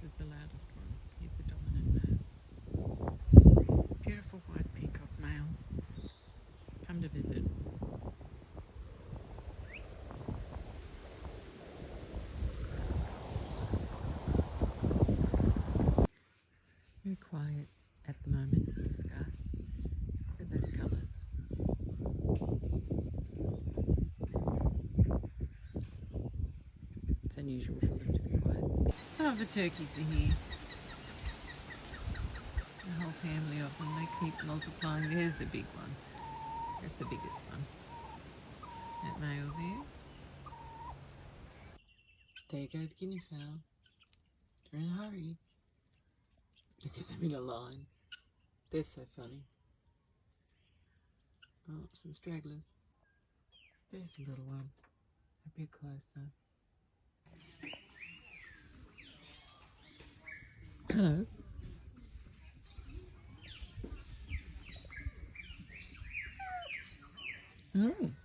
is the loudest one. He's the dominant male. Beautiful white peacock male. Come to visit. Very quiet at the moment, the sky. Look at those colours. It's unusual for them to be quiet. Some of the turkeys are here. A whole family of them. They keep multiplying. There's the big one. That's the biggest one. That male there. There you go, the guinea fowl. They're in a hurry. Look at them in a line. They're so funny. Oh, some stragglers. There's the little one. A bit closer. Hello. Oh.